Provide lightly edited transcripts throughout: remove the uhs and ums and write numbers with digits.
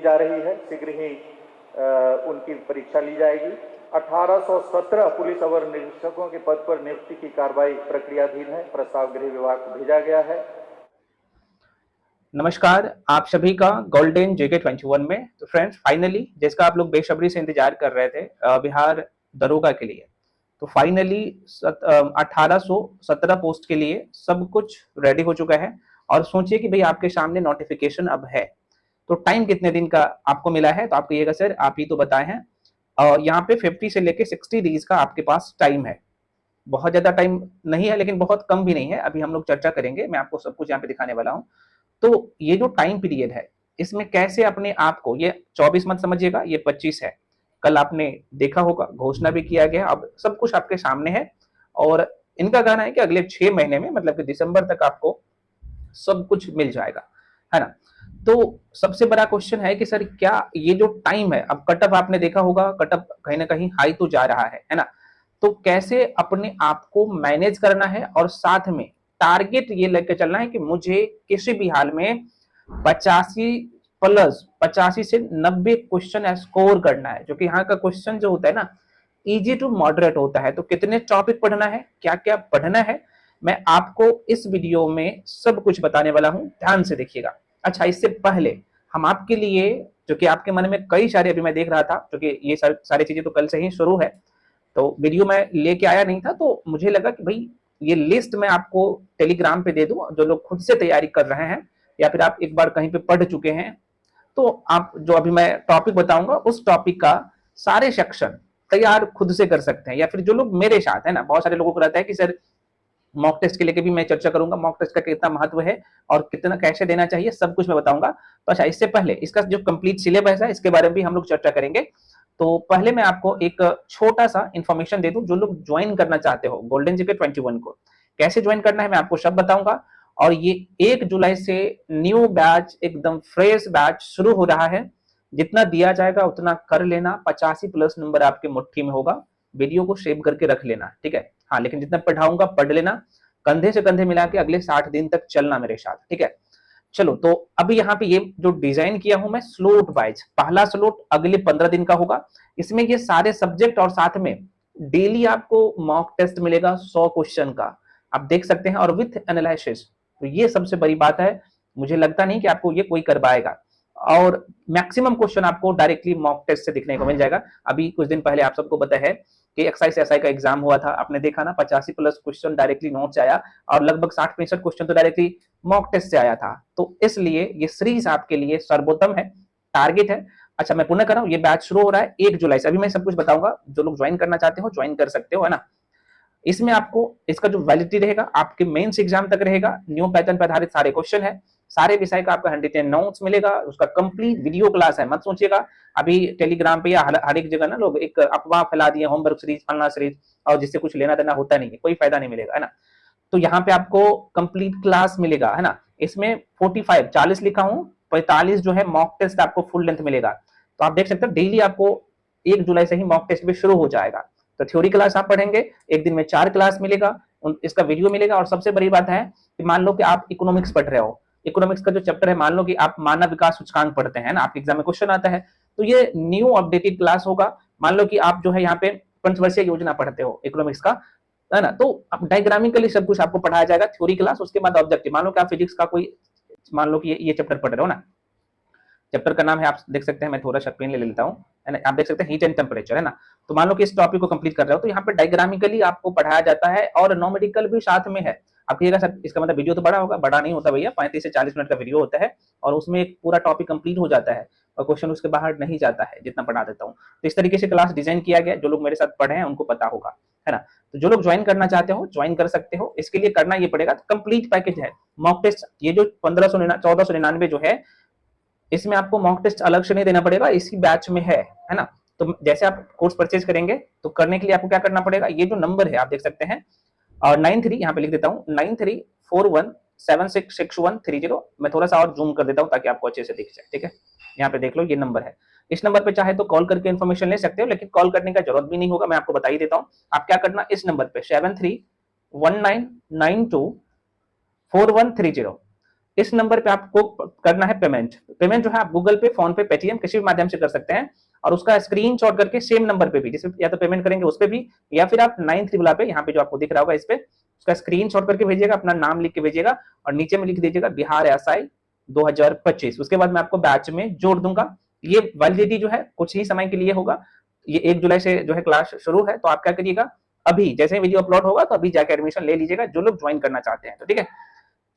की जा रही है। शीघ्र ही उनकी परीक्षा ली जाएगी। 1817 पुलिस अवर निरीक्षकों के पद पर नियुक्ति की कार्रवाई प्रक्रियाधीन है। प्रस्ताव गृह विभाग को भेजा गया है। नमस्कार, आप सभी का गोल्डन जेके 21 में। तो फ्रेंड्स, फाइनली जिसका आप लोग बेसब्री से इंतजार कर रहे थे बिहार दरोगा के लिए, तो फाइनली 1817 पोस्ट के लिए सब कुछ रेडी हो चुका है। और सोचिए कि भाई आपके सामने नोटिफिकेशन अब है, तो टाइम कितने दिन का आपको मिला है? तो आप कहिएगा सर आप ही तो बताए हैं। यहाँ पे 50 से लेके 60 डेज का आपके पास टाइम है। बहुत ज्यादा टाइम नहीं है, लेकिन बहुत कम भी नहीं है। अभी हम लोग चर्चा करेंगे, मैं आपको सब कुछ यहाँ पे दिखाने वाला हूँ। तो ये जो टाइम पीरियड है, इसमें कैसे अपने आप को, ये 24 मत समझिएगा, ये 25 है। कल आपने देखा होगा, घोषणा भी किया गया, अब सब कुछ आपके सामने है। और इनका कहना है कि अगले 6 महीने में, मतलब कि दिसंबर तक आपको सब कुछ मिल जाएगा, है ना। तो सबसे बड़ा क्वेश्चन है कि सर क्या ये जो टाइम है, अब कटअप आपने देखा होगा, कटअप कहीं ना कहीं हाई तो जा रहा है ना। तो कैसे अपने आप को मैनेज करना है और साथ में टारगेट ये लेके चलना है कि मुझे किसी भी हाल में 85 से 90 क्वेश्चन स्कोर करना है। जो कि यहाँ का क्वेश्चन जो होता है ना, इजी टू मॉडरेट होता है। तो कितने टॉपिक पढ़ना है, क्या क्या पढ़ना है, मैं आपको इस वीडियो में सब कुछ बताने वाला हूं, ध्यान से देखिएगा। अच्छा, इससे पहले हम आपके लिए, जो कि आपके मन में कई सारे, अभी मैं देख रहा था, क्योंकि ये सारी चीजें तो कल से ही शुरू है, तो वीडियो में लेके आया नहीं था, तो मुझे लगा कि भाई ये लिस्ट मैं आपको टेलीग्राम पे दे दूं। जो लोग खुद से तैयारी कर रहे हैं या फिर आप एक बार कहीं पे पढ़ चुके हैं, तो आप जो अभी मैं टॉपिक बताऊंगा उस टॉपिक का सारे सेक्शन तैयार खुद से कर सकते हैं। या फिर जो लोग मेरे साथ है ना, बहुत सारे लोगों को रहता है कि सर मॉक टेस्ट के लेके भी मैं चर्चा करूंगा, मॉक टेस्ट का कितना महत्व है और कितना कैसे देना चाहिए, सब कुछ मैं बताऊंगा। तो अच्छा, इससे पहले इसका जो कंप्लीट सिलेबस है, इसके बारे में भी हम लोग चर्चा करेंगे। तो पहले मैं आपको एक छोटा सा इंफॉर्मेशन दे दूं। जो लोग ज्वाइन करना चाहते हो गोल्डन जेके 21 को, कैसे ज्वाइन करना है मैं आपको सब बताऊंगा। और ये 1 जुलाई से न्यू बैच, एकदम फ्रेश बैच शुरू हो रहा है। जितना दिया जाएगा उतना कर लेना, 85 प्लस नंबर आपके मुट्ठी में होगा। वीडियो को सेव करके रख लेना, ठीक है। हाँ, लेकिन जितना पढ़ाऊंगा पढ़ लेना, कंधे से कंधे मिला के अगले 60 दिन तक चलना मेरे साथ, ठीक है। चलो, तो अभी यहाँ पे ये जो डिजाइन किया हूं मैं स्लोट वाइज, पहला स्लोट अगले 15 दिन का होगा। इसमें ये सारे सब्जेक्ट और साथ में डेली आपको मॉक टेस्ट मिलेगा 100 क्वेश्चन का, आप देख सकते हैं, और विथ एनालिसिस। तो ये सबसे बड़ी बात है, मुझे लगता नहीं कि आपको ये कोई करवाएगा। और मैक्सिमम क्वेश्चन आपको डायरेक्टली मॉक टेस्ट से दिखने को मिल जाएगा। अभी कुछ दिन पहले आप सबको पता है कि एक्साइज एसआई का एग्जाम हुआ था, आपने देखा ना, 85 प्लस क्वेश्चन डायरेक्टली नोट से आया और लगभग 60-65 क्वेश्चन तो डायरेक्टली मॉक टेस्ट से आया था। तो इसलिए ये सीरीज आपके लिए सर्वोत्तम है, टारगेट है। अच्छा, मैं पुनः कर रहा हूँ, ये बैच शुरू हो रहा है 1 जुलाई से। अभी मैं सब कुछ बताऊंगा, जो लोग ज्वाइन करना चाहते हो ज्वाइन कर सकते हो, है ना। इसमें आपको इसका जो वैलिडिटी रहेगा आपके मेंस एग्जाम तक रहेगा। न्यू पैटर्न पर आधारित सारे क्वेश्चन है, सारे विषय का आपका 110 नोट्स मिलेगा। उसका कंप्लीट वीडियो क्लास है, मत सोचिएगा अभी टेलीग्राम पे या हर एक जगह ना लोग एक अफवाह फैला दिए, होमवर्क सीरीज, फलना सीरीज, और जिससे कुछ लेना देना होता नहीं है, कोई फायदा नहीं मिलेगा, है ना। तो यहाँ पे आपको कंप्लीट क्लास मिलेगा, है ना। इसमें 45 40 लिखा हूं, 45 जो है मॉक टेस्ट आपको फुल लेंथ मिलेगा। तो आप देख सकते हो डेली आपको 1 जुलाई से ही मॉक टेस्ट भी शुरू हो जाएगा। तो थ्योरी क्लास आप पढ़ेंगे, एक दिन में 4 क्लास मिलेगा, इसका वीडियो मिलेगा। और सबसे बड़ी बात है कि मान लो कि आप इकोनॉमिक्स पढ़ रहे हो, इकोनॉमिक्स का जो चैप्टर है, मान लो कि आप मानव विकास सूचकांक पढ़ते हैं ना, आपके एग्जाम में क्वेश्चन आता है, तो ये न्यू अपडेटेड क्लास होगा। मान लो कि आप जो है यहाँ पे पंचवर्षीय योजना पढ़ते हो इकोनॉमिक्स का, है ना, तो डायग्रामिकली सब कुछ आपको पढ़ाया जाएगा, थ्योरी क्लास। उसके बाद ऑब्जेक्टिव, मान लो कि आप फिजिक्स का कोई, मान लो कि ये चैप्टर पढ़ रहे हो ना, चैप्टर का नाम है, आप देख सकते हैं, मैं थोड़ा सा पेन ले लेता हूँ, है ना, आप देख सकते हैं हीट एंड टेम्परेचर, है ना। तो मान लो कि इस टॉपिक को कंप्लीट कर रहे हो, तो यहाँ पे डायग्रामिकली आपको पढ़ाया जाता है और नॉमेडिकल भी साथ में है। आप कहिएगा सर इसका मतलब वीडियो तो बड़ा होगा, बड़ा नहीं होता भैया, 35 से 40 मिनट का वीडियो होता है और उसमें एक पूरा टॉपिक कंप्लीट हो जाता है और क्वेश्चन उसके बाहर नहीं जाता है, जितना पढ़ा देता हूँ। तो इस तरीके से क्लास डिजाइन किया गया, जो लोग मेरे साथ पढ़े हैं उनको पता होगा, है ना। तो जो लोग ज्वाइन करना चाहते हो ज्वाइन कर सकते हो। इसके लिए करना ये पड़ेगा, कंप्लीट पैकेज है मॉक टेस्ट। ये जो 1499 जो है, इसमें आपको मॉक टेस्ट अलग से नहीं देना पड़ेगा, इसी बैच में है ना। तो जैसे आप कोर्स परचेज करेंगे तो करने के लिए आपको क्या करना पड़ेगा, ये जो नंबर है आप देख सकते हैं, और 93, यहाँ पे लिख देता हूँ 9341766130। मैं थोड़ा सा और जूम कर देता हूँ ताकि आपको अच्छे से दिख जाए, ठीक है। यहाँ पे देख लो, ये नंबर है। इस नंबर पे चाहे तो कॉल करके इन्फॉर्मेशन ले सकते हो, लेकिन कॉल करने का जरूरत भी नहीं होगा, मैं आपको बता ही देता हूँ। आप क्या करना, इस नंबर पे 7319924130, इस नंबर पे आपको करना है पेमेंट। पेमेंट जो है आप गूगल पे, फोन पे, पेटीएम किसी भी माध्यम से कर सकते हैं, और उसका स्क्रीनशॉट करके सेम नंबर पे भी, जिसपे या तो पेमेंट करेंगे उस पे भी, या फिर आप 93 पे, यहाँ पे जो आपको दिख रहा होगा इस पे, उसका स्क्रीनशॉट करके भेजिएगा, अपना नाम लिख के भेजिएगा और नीचे में लिख दीजिएगा बिहार एसआई 2025। उसके बाद मैं आपको बैच में जोड़ दूंगा। ये वैलिडिटी जो है कुछ ही समय के लिए होगा, ये 1 जुलाई से जो है क्लास शुरू है। तो आप क्या करिएगा, अभी जैसे वीडियो अपलोड होगा तो अभी जाके एडमिशन ले लीजिएगा जो लोग ज्वाइन करना चाहते हैं। तो ठीक है,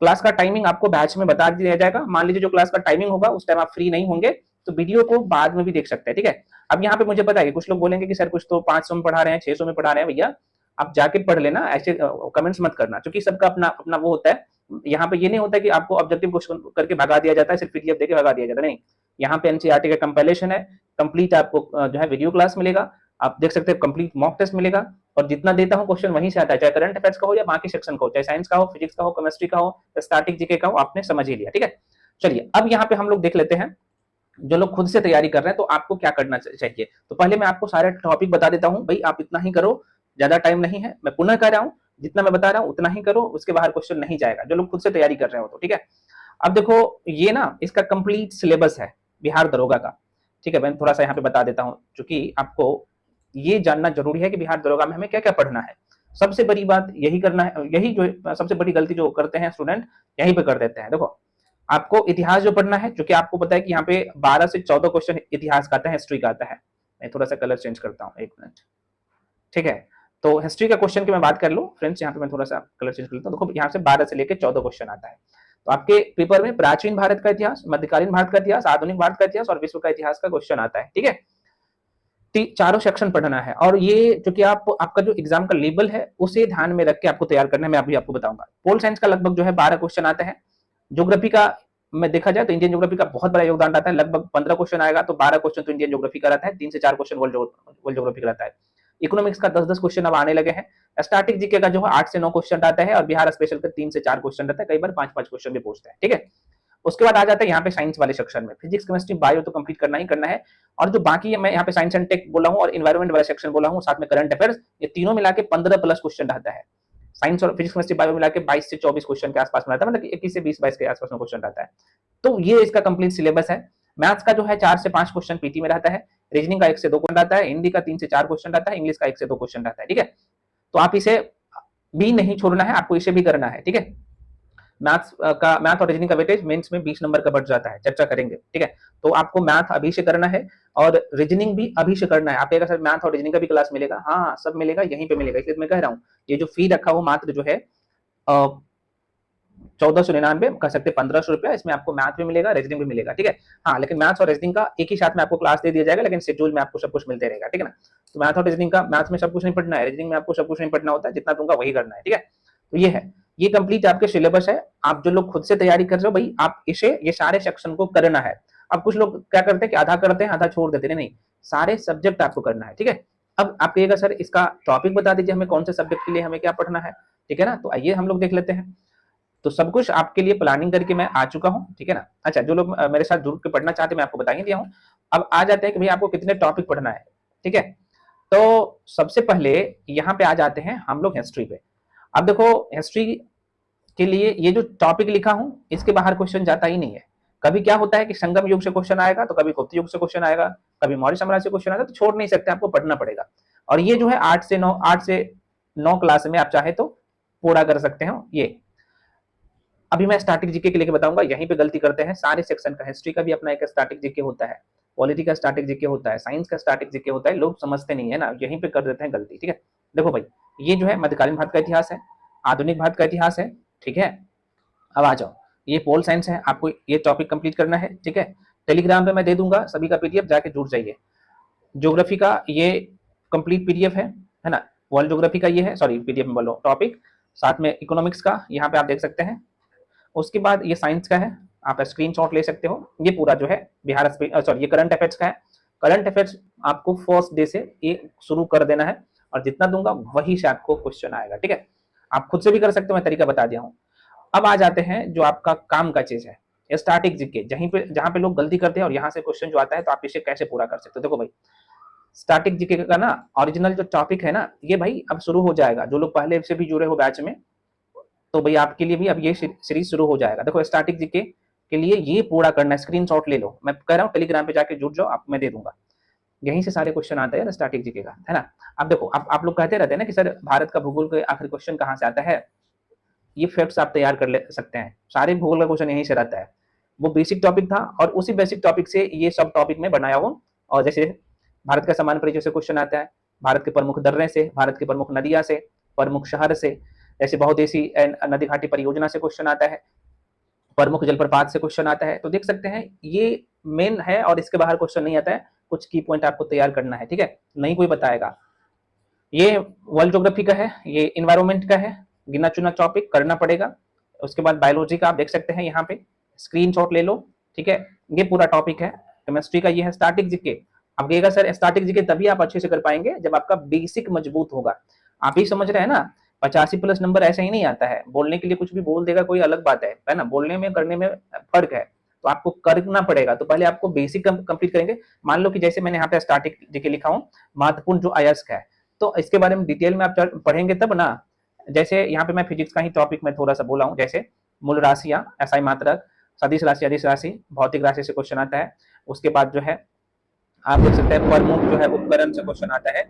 क्लास का टाइमिंग आपको बैच में बता दिया जाएगा। मान लीजिए जो क्लास का टाइमिंग होगा उस टाइम आप फ्री नहीं होंगे तो वीडियो को बाद में भी देख सकते हैं। ठीक है, अब यहाँ पे मुझे पता है कि कुछ लोग बोलेंगे कि सर कुछ तो 500 में पढ़ा रहे हैं, 600 में पढ़ा रहे हैं। भैया आप जाके पढ़ लेना, ऐसे कमेंट्स मत करना, क्योंकि सबका अपना अपना वो होता है। यहाँ पे ये नहीं होता कि आपको ऑब्जेक्टिव क्वेश्चन करके भगा दिया जाता है, सिर्फ पीडीएफ देके भगा दिया जाता है, नहीं। यहाँ पे एनसीईआरटी का कंपाइलेशन है, कंप्लीट आपको जो है वीडियो क्लास मिलेगा, आप देख सकते हैं, कंप्लीट मॉक टेस्ट मिलेगा, और जितना देता हूँ क्वेश्चन वहीं से आता है, चाहे करंट अफेयर्स का हो या बाकी सेक्शन का हो, चाहे साइंस का हो, फिजिक्स का हो, केमिस्ट्री का हो, स्टैटिक जीके का हो, आपने समझ ही लिया। ठीक है, चलिए अब यहाँ पे हम लोग देख लेते हैं जो लोग खुद से तैयारी कर रहे हैं तो आपको क्या करना चाहिए। तो पहले मैं आपको सारे टॉपिक बता देता हूं, भाई आप इतना ही करो, ज्यादा टाइम नहीं है, मैं पुनः कह रहा हूं, जितना मैं बता रहा हूं उतना ही करो, उसके बाहर क्वेश्चन नहीं जाएगा, जो लोग खुद से तैयारी कर रहे हो तो। ठीक है, अब देखो ये ना इसका कंप्लीट सिलेबस है बिहार दरोगा का। ठीक है, मैं थोड़ा सा यहाँ पे बता देता हूँ, क्योंकि आपको ये जानना जरूरी है कि बिहार दरोगा में हमें क्या क्या पढ़ना है। सबसे बड़ी बात यही करना है, यही जो सबसे बड़ी गलती जो करते हैं स्टूडेंट, यहीं पे कर देते हैं। देखो आपको इतिहास जो पढ़ना है, क्योंकि आपको पता है कि यहाँ पे 12 से 14 क्वेश्चन इतिहास का आता है, हिस्ट्री का आता है। मैं थोड़ा सा कलर चेंज करता हूँ, 1 मिनट। ठीक है, तो हिस्ट्री का क्वेश्चन की मैं बात कर लूँ फ्रेंड्स, यहाँ पे मैं थोड़ा सा कलर चेंज कर लेता हूँ। देखो यहाँ से 12 से लेकर 14 क्वेश्चन आता है। तो आपके पेपर में प्राचीन भारत का इतिहास, मध्यकालीन भारत का इतिहास, आधुनिक भारत का इतिहास और विश्व का इतिहास का क्वेश्चन आता है। ठीक है, चारों सेक्शन पढ़ना है, और ये क्योंकि आपका जो एग्जाम का लेवल है उसे ध्यान में रख के आपको तैयार करना है, मैं अभी आपको बताऊंगा। पोल साइंस का लगभग जो है 12 क्वेश्चन आता है। ज्योग्राफी का में देखा जाए तो इंडियन ज्योग्राफी का बहुत बड़ा योगदान रहता है, लगभग 15 क्वेश्चन आएगा, तो 12 क्वेश्चन तो इंडियन ज्योग्राफी का रहता है, 3 से 4 क्वेश्चन वर्ल्ड ज्योग्राफी का रहता है। इकोनॉमिक्स का 10-10 क्वेश्चन अब आने लगे हैं। स्टैटिक जीके का जो है 8 से 9 क्वेश्चन आता है, और बिहार स्पेशल का 3 से 4 क्वेश्चन रहता है, कई बार 5-5 क्वेश्चन भी पूछते हैं। ठीक है, उसके बाद आ जाता है यहाँ पे साइंस वाले सेक्शन में, फिजिक्स केमिस्ट्री बायो तो कंप्लीट करना ही करना है, और जो बाकी है मैं यहाँ पे साइंस एंड टेक बोला हूँ और इन्वायरमेंट वाला सेक्शन बोला हूँ, साथ में करंट अफेयर्स, ये तीनों मिला के 15 प्लस क्वेश्चन रहता है। साइंस और फिजिक्स केमिस्ट्री बायो मिला के 22 से 24 क्वेश्चन के आसपास में रहता है, मतलब 21 से 20-22 के आसपास में क्वेश्चन रहता है। तो ये इसका कंप्लीट सिलेबस है। मैथ्स का जो है 4 से 5 क्वेश्चन पीटी में रहता है, रीजनिंग का 1 से 2 क्वेश्चन रहता है, हिंदी का 3 से 4 क्वेश्चन रहता है, इंग्लिश का 1 से 2 क्वेश्चन रहता है। ठीक है, तो आप इसे भी नहीं छोड़ना है, आपको इसे भी करना है। ठीक है, मैथ और रीजनिंग का वेटेज मेंस में 20 नंबर का बढ़ जाता है, चर्चा करेंगे। ठीक है, तो आपको मैथ अभी से करना है और रीजनिंग भी अभी से करना है। आप कहेगा सर मैथ और रीजनिंग का भी क्लास मिलेगा, हाँ सब मिलेगा, यहीं पे मिलेगा, इसलिए मैं कह रहा हूँ ये जो फी रखा हो मात्र जो है 1499 कह सकते 1500 रुपया, इसमें आपको मैथ भी मिलेगा, रीजनिंग भी मिलेगा। ठीक है, हाँ लेकिन मैथ्स और रीजनिंग का एक ही साथ में आपको क्लास दे दिया जाएगा, लेकिन शेड्यूल में आपको सब कुछ मिलते रहेगा। ठीक है ना, तो मैथ और रीजनिंग का, मैथ्स में सब कुछ नहीं पढ़ना है, रीजनिंग में आपको सब कुछ नहीं पढ़ना होता है, जितना दूंगा वही करना है। ठीक है, तो ये है, ये कंप्लीट आपके सिलेबस है। आप जो लोग खुद से तैयारी कर रहे हो भाई, आप इसे ये सारे सेक्शन को करना है। अब कुछ लोग क्या करते हैं कि आधा करते हैं आधा छोड़ देते हैं, नहीं, सारे सब्जेक्ट आपको करना है। ठीक है, अब आप कहिएगा सर इसका टॉपिक बता दीजिए हमें, कौन से सब्जेक्ट के लिए हमें क्या पढ़ना है। ठीक है ना, तो आइए हम लोग देख लेते हैं। तो सब कुछ आपके लिए प्लानिंग करके मैं आ चुका हूँ। ठीक है ना, अच्छा जो लोग मेरे साथ जुड़ के पढ़ना चाहते हैं मैं आपको बता ही दिया हूँ। अब आ जाते हैं कि भाई आपको कितने टॉपिक पढ़ना है। ठीक है, तो सबसे पहले यहाँ पे आ जाते हैं हम लोग हिस्ट्री पे। अब देखो हिस्ट्री के लिए ये जो टॉपिक लिखा हूं इसके बाहर क्वेश्चन जाता ही नहीं है। कभी क्या होता है कि संगम युग से क्वेश्चन आएगा, तो कभी गुप्त युग से क्वेश्चन आएगा, कभी मौर्य साम्राज्य से क्वेश्चन आएगा, तो छोड़ नहीं सकते, आपको पढ़ना पड़ेगा। और ये जो है 8 से 9 क्लास में आप चाहे तो पूरा कर सकते हो। ये अभी मैं स्टैटिक जीके के लेके बताऊंगा, यहीं पे गलती करते हैं सारे सेक्शन का। हिस्ट्री का भी अपना एक स्टैटिक जीके होता है, पॉलिटी का स्टैटिक जीके होता है, साइंस का स्टैटिक जीके होता है, लोग समझते नहीं है ना, यहीं पे कर देते हैं गलती। ठीक है, देखो भाई ये जो है मध्यकालीन भारत का इतिहास है, आधुनिक भारत का इतिहास है। ठीक है, अब आ जाओ, ये पोल साइंस है, आपको ये टॉपिक कंप्लीट करना है। ठीक है, टेलीग्राम पे मैं दे दूंगा सभी का पीडीएफ, जाके जुड़ जाइए। ज्योग्राफी का ये कंप्लीट पीडीएफ है ना, वर्ल्ड ज्योग्राफी का ये है, सॉरी पीडीएफ में बोलो टॉपिक, साथ में इकोनॉमिक्स का यहाँ पे आप देख सकते हैं। उसके बाद ये साइंस का है, आप स्क्रीनशॉट ले सकते हो। ये पूरा जो है बिहार सॉरी ये करंट अफेयर्स का है। करंट अफेयर्स आपको फर्स्ट डे से ये शुरू कर देना है, और जितना दूंगा वही से आपको क्वेश्चन आएगा। ठीक है, आप खुद से भी कर सकते हो, मैं तरीका बता दिया हूँ। अब आ जाते हैं जो आपका काम का चीज है, स्टैटिक जीके, जहां पे लोग गलती करते हैं और यहाँ से क्वेश्चन जो आता है तो आप इसे कैसे पूरा कर सकते हो। देखो भाई स्टैटिक जीके का ना ओरिजिनल जो टॉपिक है ना, ये भाई अब शुरू हो जाएगा। जो लोग पहले से भी जुड़े हो बैच में, तो भाई आपके लिए भी अब ये सीरीज शुरू हो जाएगा। देखो स्टैटिक जीके के लिए ये पूरा करना है, स्क्रीनशॉट ले लो, मैं कह रहा हूँ टेलीग्राम पे जाके जुड़ जाओ, आप मैं दे दूंगा, यहीं से सारे क्वेश्चन आते हैं स्टैटिक जीके का, है ना। अब देखो आप लोग कहते रहते हैं ना कि सर भारत का भूगोल का आखिरी क्वेश्चन कहाँ से आता है, ये फैक्ट्स आप तैयार कर ले सकते हैं, सारे भूगोल का क्वेश्चन यहीं से रहता है। वो बेसिक टॉपिक था और उसी बेसिक टॉपिक से ये सब टॉपिक में बनाया हूँ। और जैसे भारत का समान परिचय से क्वेश्चन आता है, भारत के प्रमुख दर्रे से, भारत की प्रमुख नदियां से, प्रमुख शहर से, जैसे बहुदेशी नदी घाटी परियोजना से क्वेश्चन आता है, प्रमुख जलप्रपात से क्वेश्चन आता है। तो देख सकते हैं ये मेन है और इसके बाहर क्वेश्चन नहीं आता है, कुछ की पॉइंट आपको तैयार करना है, ठीक है, नहीं कोई बताएगा। ये वर्ल्ड ज्योग्राफी का है, ये इन्वायरमेंट का है, गिना चुना टॉपिक करना पड़ेगा। उसके बाद बायोलॉजी का आप देख सकते हैं, यहाँ पे स्क्रीनशॉट ले लो, ठीक है, ये पूरा टॉपिक है। केमिस्ट्री का ये है स्टैटिक जीके। अब कहेगा सर स्टैटिक जीके तभी आप अच्छे से कर पाएंगे जब आपका बेसिक मजबूत होगा। आप ही समझ रहे हैं ना, 85+ नंबर ऐसे ही नहीं आता है, बोलने के लिए कुछ भी बोल देगा कोई अलग बात है ना, बोलने में करने में फर्क है, तो आपको करना पड़ेगा। तो पहले आपको बेसिक कंप्लीट करेंगे। मान लो कि जैसे मैंने यहाँ पे स्टैटिक जीके लिखा हूँ, महत्वपूर्ण जो अयस्क है, तो इसके बारे में डिटेल में आप पढ़ेंगे तब ना। जैसे यहाँ पे मैं फिजिक्स का ही टॉपिक में थोड़ा सा बोला हूँ, जैसे मूल राशियां, एसआई मात्रक, सदिश राशि, अदिश राशि, भौतिक राशि से क्वेश्चन आता है। उसके बाद जो है आप देख सकते हैं प्रमुख जो है उपकरण से क्वेश्चन आता है,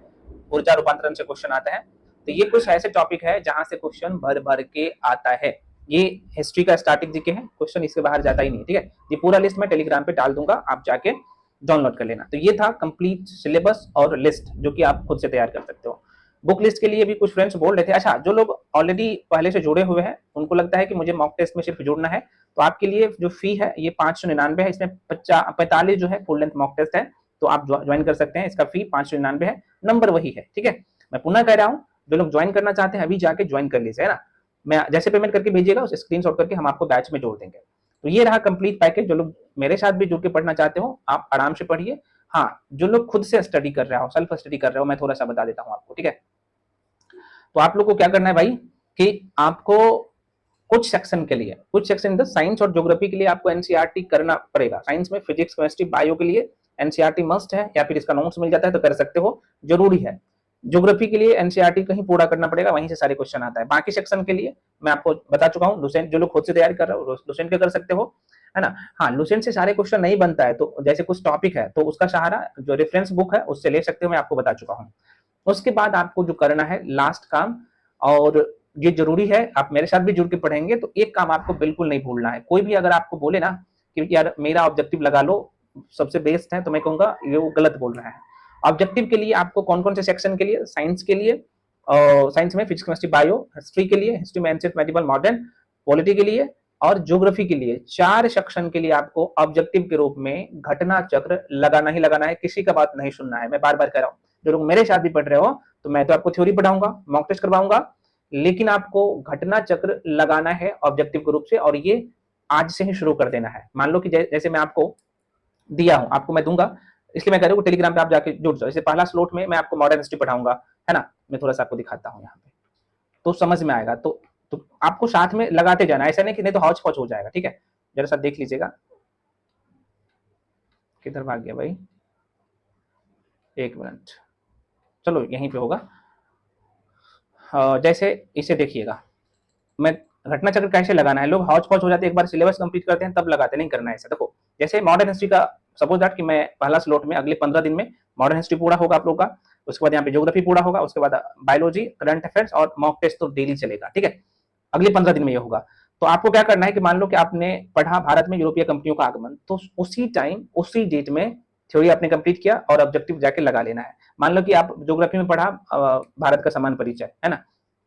ऊर्जा रूपांतरण से क्वेश्चन आता है। तो ये कुछ ऐसे टॉपिक है जहां से क्वेश्चन भर भर के आता है। ये हिस्ट्री का स्टैटिक जीके है, क्वेश्चन इसके बाहर जाता ही नहीं, ठीक है। ये पूरा लिस्ट मैं टेलीग्राम पे डाल दूंगा, आप जाके डाउनलोड कर लेना। तो ये था कंप्लीट सिलेबस और लिस्ट जो कि आप खुद से तैयार कर सकते हो। बुक लिस्ट के लिए भी कुछ फ्रेंड्स बोल रहे थे, अच्छा जो लोग ऑलरेडी पहले से जुड़े हुए हैं उनको लगता है कि मुझे मॉक टेस्ट में सिर्फ जुड़ना है, तो आपके लिए जो फी है ये 599 है, इसमें 45 जो है फुल लेंथ मॉक टेस्ट है, तो आप ज्वाइन कर सकते हैं। इसका फी 599 है, नंबर वही है, ठीक है। मैं पुनः कह रहा हूँ, जो लोग ज्वाइन करना चाहते हैं अभी जाके ज्वाइन कर लीजिए, है ना। मैं जैसे पेमेंट करके भेजिएगा उसे स्क्रीनशॉट करके हम आपको बैच में जोड़ देंगे। तो ये रहा कंप्लीट पैकेज। जो लोग मेरे साथ भी जुड़ के पढ़ना चाहते हो आप आराम से पढ़िए। हाँ, जो लोग खुद से स्टडी कर रहे हो, सेल्फ स्टडी कर रहे हो, मैं थोड़ा सा बता देता हूँ आपको, ठीक है। तो आप लोग को क्या करना है भाई कि आपको कुछ सेक्शन के लिए, कुछ सेक्शन साइंस और ज्योग्राफी के लिए आपको एनसीईआरटी करना पड़ेगा। साइंस में फिजिक्स, केमिस्ट्री, बायो के लिए एनसीईआरटी मस्ट है, या फिर इसका नोट्स मिल जाता है तो कर सकते हो, जरूरी है। ज्योग्राफी के लिए एनसीईआरटी कहीं पूरा करना पड़ेगा, वहीं से सारे क्वेश्चन आता है। बाकी सेक्शन के लिए मैं आपको बता चुका हूँ, लुसेंट जो लोग खुद से तैयारी कर रहे हो लुसेंट के कर सकते हो, है ना। हाँ, लुसेंट से सारे क्वेश्चन नहीं बनता है, तो जैसे कुछ टॉपिक है तो उसका सहारा जो रेफरेंस बुक है उससे ले सकते हो, मैं आपको बता चुका हूँ। उसके बाद आपको जो करना है लास्ट काम, और ये जरूरी है, आप मेरे साथ भी जुड़ के पढ़ेंगे तो एक काम आपको बिल्कुल नहीं भूलना है। कोई भी अगर आपको बोले ना कि यार मेरा ऑब्जेक्टिव लगा लो सबसे बेस्ट है, तो मैं कहूंगा ये वो गलत बोल रहा है। ऑब्जेक्टिव के लिए आपको कौन कौन से सेक्शन के लिए, साइंस के लिए, साइंस में फिजिक्स, केमिस्ट्री, बायो, हिस्ट्री के लिए, हिस्ट्री में एंशिएंट, मेडिवल, मॉडर्न, पॉलिटी के लिए, और ज्योग्राफी के लिए, 4 सेक्शन के लिए आपको ऑब्जेक्टिव के रूप में घटना चक्र लगाना ही लगाना है, किसी का बात नहीं सुनना है। मैं बार बार कह रहा हूँ, जो लोग मेरे साथ भी पढ़ रहे हो, तो मैं तो आपको थ्योरी पढ़ाऊंगा, मॉक टेस्ट करवाऊंगा, लेकिन आपको घटना चक्र लगाना है ऑब्जेक्टिव के रूप से, और ये आज से ही शुरू कर देना है। मान लो कि जैसे मैं आपको दिया हूं, आपको मैं दूंगा, इसलिए मैं कह रहा हूँ टेलीग्राम पे आप जाके जुड़ जाओ। जैसे पहला स्लॉट में मैं आपको मॉडर्न हिस्ट्री पढ़ाऊंगा, है ना, मैं थोड़ा सा आपको दिखाता हूँ यहाँ पे, तो समझ में आएगा। तो आपको साथ में लगाते जाना, ऐसा नहीं कि नहीं तो हौच पौच हो जाएगा, ठीक है। जरा सा देख लीजिएगा, किधर भाग गया भाई, एक मिनट, चलो यहीं पे होगा। जैसे इसे देखिएगा, मैं घटना चक्र कैसे लगाना है, लोग हौच पौच हो जाते हैं, एक बार सिलेबस कंप्लीट करते हैं तब लगाते, नहीं करना है ऐसा। देखो जैसे मॉडर्न हिस्ट्री का सपोज दैट कि मैं पहला स्लॉट में अगले 15 दिन में मॉडर्न हिस्ट्री पूरा होगा आप लोग का, उसके बाद यहाँ पे ज्योग्राफी पूरा होगा, उसके बाद बायोलॉजी, करंट अफेयर्स और मॉक टेस्ट तो डेली चलेगा, ठीक है। अगले 15 दिन में ये होगा। तो आपको क्या करना है कि मान लो कि आपने पढ़ा भारत में यूरोपीय कंपनियों का आगमन, तो उसी टाइम उसी डेट में थ्योरी आपने कंप्लीट किया और ऑब्जेक्टिव जाके लगा लेना है। मान लो कि आप ज्योग्राफी में पढ़ा भारत का समान परिचय, है ना,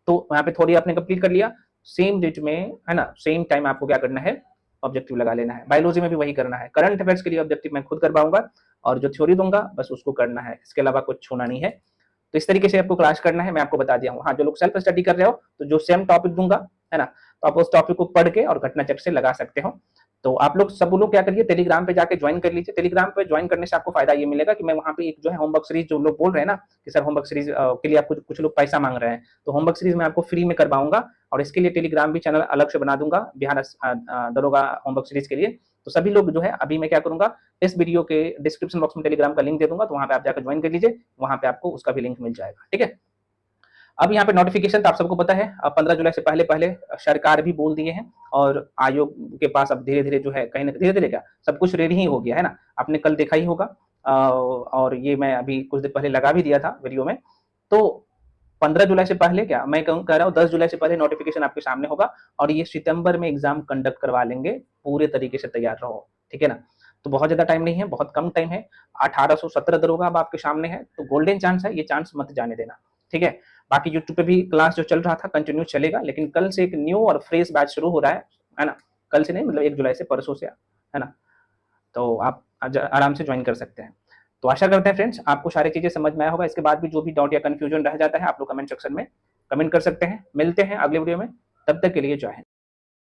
तो यहाँ पे थ्योरी आपने कंप्लीट कर लिया, सेम डेट में, है ना, सेम टाइम आपको क्या करना है, ऑब्जेक्टिव लगा लेना है। बायोलॉजी में भी वही करना है। करंट अफेयर्स के लिए ऑब्जेक्टिव मैं खुद करवाऊंगा, और जो थ्योरी दूंगा बस उसको करना है, इसके अलावा कुछ छूना नहीं है। तो इस तरीके से आपको क्लास करना है, मैं आपको बता दिया हूँ। हाँ, जो लोग सेल्फ स्टडी कर रहे हो तो जो सेम टॉपिक दूंगा, है ना, तो आप उस टॉपिक को पढ़ के और घटना चक्र से लगा सकते हो। तो आप लोग सब लोग क्या करिए, टेलीग्राम पे जाके ज्वाइन कर लीजिए। टेलीग्राम पे ज्वाइन करने से आपको फायदा ये मिलेगा कि मैं वहाँ पे एक जो है होमवर्क सीरीज, जो लोग बोल रहे हैं ना कि सर होमवर्क सीरीज के लिए आपको कुछ लोग पैसा मांग रहे हैं, तो होमवर्क सीरीज मैं आपको फ्री में करवाऊंगा, और इसके लिए टेलीग्राम भी चैनल अलग से बना दूंगा, बिहार दरोगा होमवर्क सीरीज के लिए। तो सभी लोग जो है, अभी मैं क्या करूंगा, इस वीडियो के डिस्क्रिप्शन बॉक्स में टेलीग्राम का लिंक दे दूंगा, तो वहाँ पे आप जाकर ज्वाइन कर लीजिए, वहाँ पे आपको उसका भी लिंक मिल जाएगा, ठीक है। अब यहाँ पे नोटिफिकेशन तो आप सबको पता है, अब 15 जुलाई से पहले पहले सरकार भी बोल दिए हैं, और आयोग के पास अब धीरे धीरे जो है, कहीं ना धीरे धीरे क्या सब कुछ रेडी ही हो गया है ना, आपने कल देखा ही होगा। और ये मैं अभी कुछ दिन पहले लगा भी दिया था वीडियो में। तो 15 जुलाई से पहले क्या मैं कह रहा हूँ, 10 जुलाई से पहले नोटिफिकेशन आपके सामने होगा, और ये सितंबर में एग्जाम कंडक्ट करवा लेंगे, पूरे तरीके से तैयार रहो, ठीक है ना। तो बहुत ज्यादा टाइम नहीं है, बहुत कम टाइम है। 1817 दरोगा अब आपके सामने है, तो गोल्डन चांस है, ये चांस मत जाने देना, ठीक है। बाकी यूट्यूब पे भी क्लास जो चल रहा था कंटिन्यू चलेगा, लेकिन कल से एक न्यू और फ्रेश बैच शुरू हो रहा है ना। कल से नहीं, मतलब 1 जुलाई से, परसों से, है ना। तो आप आराम से ज्वाइन कर सकते हैं। तो आशा करते हैं फ्रेंड्स आपको सारी चीजें समझ में आया होगा। इसके बाद भी जो भी डाउट या कंफ्यूजन रह जाता है, आप लोग कमेंट सेक्शन में कमेंट कर सकते हैं। मिलते हैं अगले वीडियो में, तब तक के लिए जय हिंद।